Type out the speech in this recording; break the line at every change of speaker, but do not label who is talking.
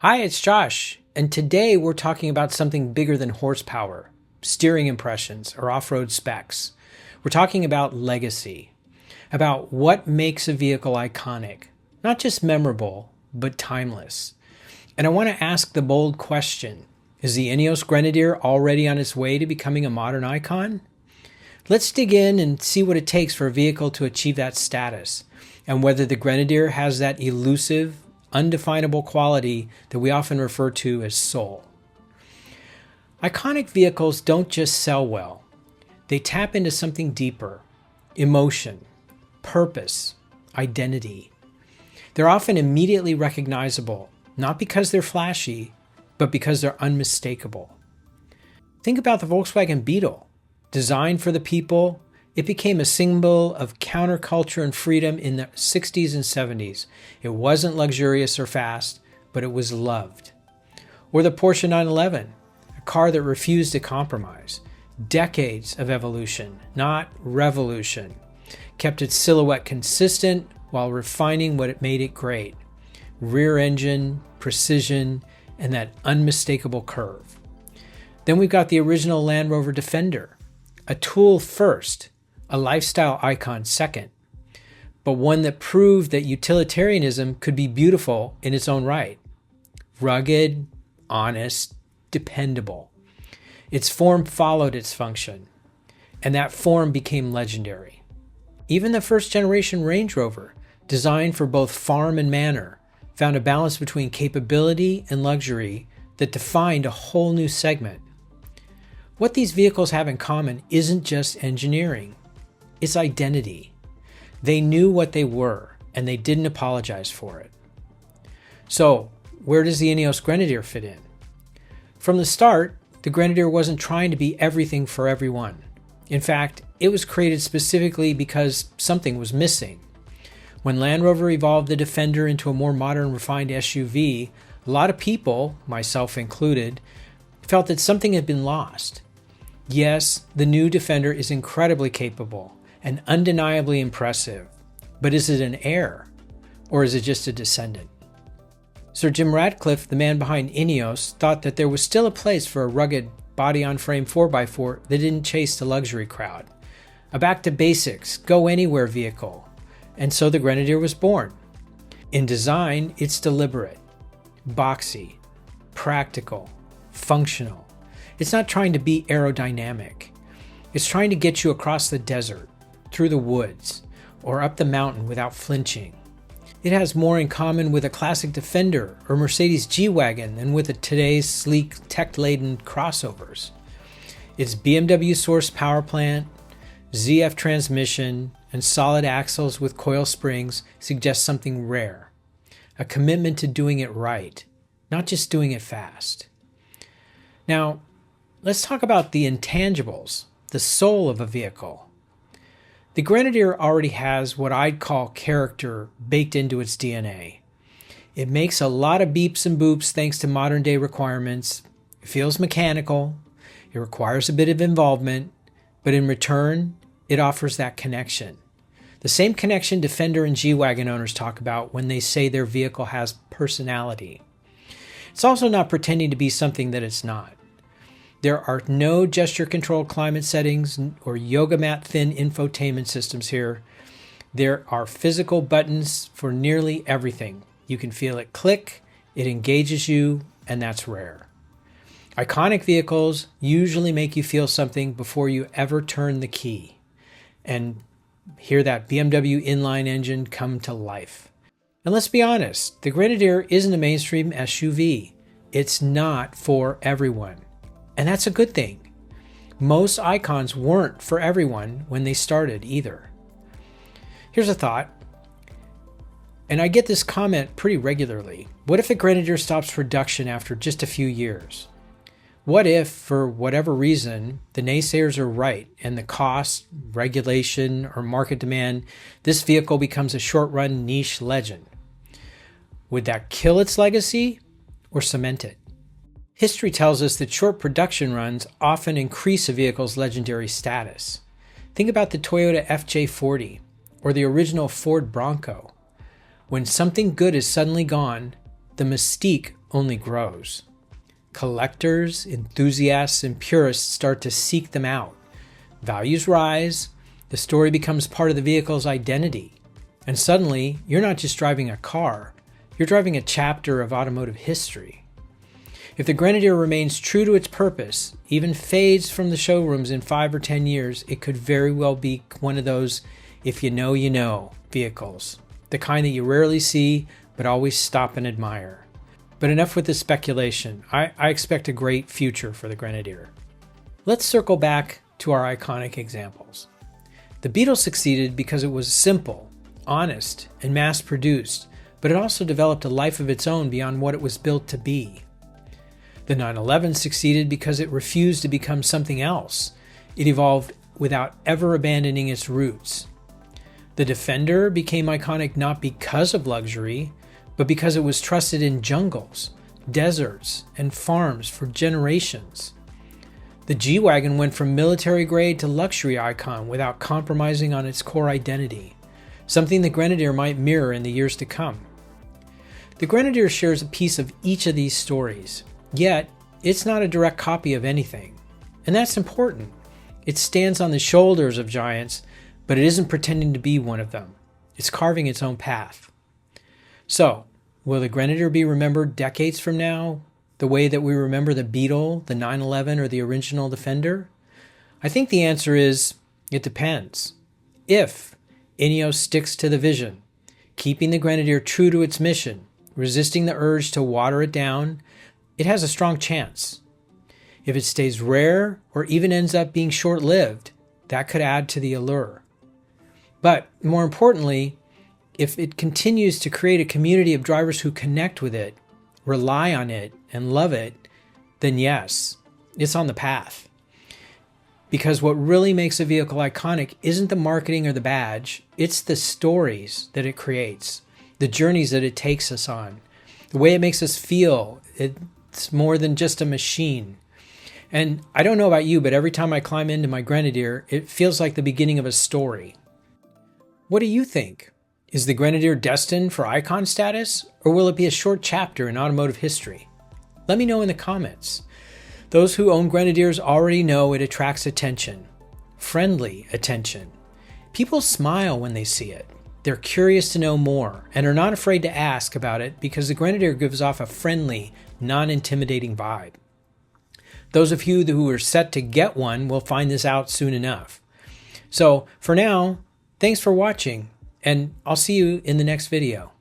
Hi, it's Josh, and today we're talking about something bigger than horsepower, steering impressions, or off-road specs. We're talking about legacy, about what makes a vehicle iconic, not just memorable, but timeless. And I want to ask the bold question, is the INEOS Grenadier already on its way to becoming a modern icon? Let's dig in and see what it takes for a vehicle to achieve that status, and whether the Grenadier has that elusive, undefinable quality that we often refer to as soul. Iconic vehicles don't just sell well. They tap into something deeper: emotion, purpose, identity. They're often immediately recognizable, not because they're flashy, but because they're unmistakable. Think about the Volkswagen Beetle. Designed for the people, it became a symbol of counterculture and freedom in the 60s and 70s. It wasn't luxurious or fast, but it was loved. Or the Porsche 911, a car that refused to compromise. Decades of evolution, not revolution, kept its silhouette consistent while refining what made it great: rear engine, precision, and that unmistakable curve. Then we've got the original Land Rover Defender, a tool first, a lifestyle icon second, but one that proved that utilitarianism could be beautiful in its own right. Rugged, honest, dependable. Its form followed its function, and that form became legendary. Even the first generation Range Rover, designed for both farm and manor, found a balance between capability and luxury that defined a whole new segment. What these vehicles have in common isn't just engineering, it's identity. They knew what they were, and they didn't apologize for it. So, where does the INEOS Grenadier fit in? From the start, the Grenadier wasn't trying to be everything for everyone. In fact, it was created specifically because something was missing. When Land Rover evolved the Defender into a more modern, refined SUV, a lot of people, myself included, felt that something had been lost. Yes, the new Defender is incredibly capable and undeniably impressive, but is it an heir, or is it just a descendant? Sir Jim Ratcliffe, the man behind INEOS, thought that there was still a place for a rugged, body-on-frame 4x4 that didn't chase the luxury crowd. A back-to-basics, go-anywhere vehicle. And so the Grenadier was born. In design, it's deliberate, boxy, practical, functional. It's not trying to be aerodynamic. It's trying to get you across the desert, through the woods, or up the mountain without flinching. It has more in common with a classic Defender or Mercedes G-Wagon than with today's sleek, tech-laden crossovers. Its BMW-sourced power plant, ZF transmission, and solid axles with coil springs suggest something rare. A commitment to doing it right, not just doing it fast. Now, let's talk about the intangibles, the soul of a vehicle. The Grenadier already has what I'd call character baked into its DNA. It makes a lot of beeps and boops thanks to modern day requirements. It feels mechanical. It requires a bit of involvement, but in return, it offers that connection. The same connection Defender and G-Wagon owners talk about when they say their vehicle has personality. It's also not pretending to be something that it's not. There are no gesture-controlled climate settings or yoga mat-thin infotainment systems here. There are physical buttons for nearly everything. You can feel it click, it engages you, and that's rare. Iconic vehicles usually make you feel something before you ever turn the key and hear that BMW inline engine come to life. And let's be honest, the Grenadier isn't a mainstream SUV. It's not for everyone. And that's a good thing. Most icons weren't for everyone when they started either. Here's a thought, and I get this comment pretty regularly. What if the Grenadier stops production after just a few years? What if, for whatever reason, the naysayers are right and the cost, regulation, or market demand, this vehicle becomes a short-run niche legend? Would that kill its legacy or cement it? History tells us that short production runs often increase a vehicle's legendary status. Think about the Toyota FJ40 or the original Ford Bronco. When something good is suddenly gone, the mystique only grows. Collectors, enthusiasts, and purists start to seek them out. Values rise, the story becomes part of the vehicle's identity, and suddenly you're not just driving a car, you're driving a chapter of automotive history. If the Grenadier remains true to its purpose, even fades from the showrooms in 5 or 10 years, it could very well be one of those if you know vehicles, the kind that you rarely see but always stop and admire. But enough with this speculation. I expect a great future for the Grenadier. Let's circle back to our iconic examples. The Beetle succeeded because it was simple, honest, and mass-produced, but it also developed a life of its own beyond what it was built to be. The 911 succeeded because it refused to become something else. It evolved without ever abandoning its roots. The Defender became iconic not because of luxury, but because it was trusted in jungles, deserts, and farms for generations. The G-Wagon went from military grade to luxury icon without compromising on its core identity, something the Grenadier might mirror in the years to come. The Grenadier shares a piece of each of these stories, yet it's not a direct copy of anything. And that's important. It stands on the shoulders of giants, but it isn't pretending to be one of them. It's carving its own path. So, will the Grenadier be remembered decades from now, the way that we remember the Beetle, the 911, or the original Defender? I think the answer is, it depends. If INEOS sticks to the vision, keeping the Grenadier true to its mission, resisting the urge to water it down, it has a strong chance. If it stays rare, or even ends up being short-lived, that could add to the allure. But more importantly, if it continues to create a community of drivers who connect with it, rely on it, and love it, then yes, it's on the path. Because what really makes a vehicle iconic isn't the marketing or the badge, it's the stories that it creates, the journeys that it takes us on, the way it makes us feel. It's more than just a machine. And I don't know about you, but every time I climb into my Grenadier, it feels like the beginning of a story. What do you think? Is the Grenadier destined for icon status, or will it be a short chapter in automotive history? Let me know in the comments. Those who own Grenadiers already know it attracts attention. Friendly attention. People smile when they see it. They're curious to know more, and are not afraid to ask about it because the Grenadier gives off a friendly, non-intimidating vibe. Those of you who are set to get one will find this out soon enough. So, for now, thanks for watching, and I'll see you in the next video.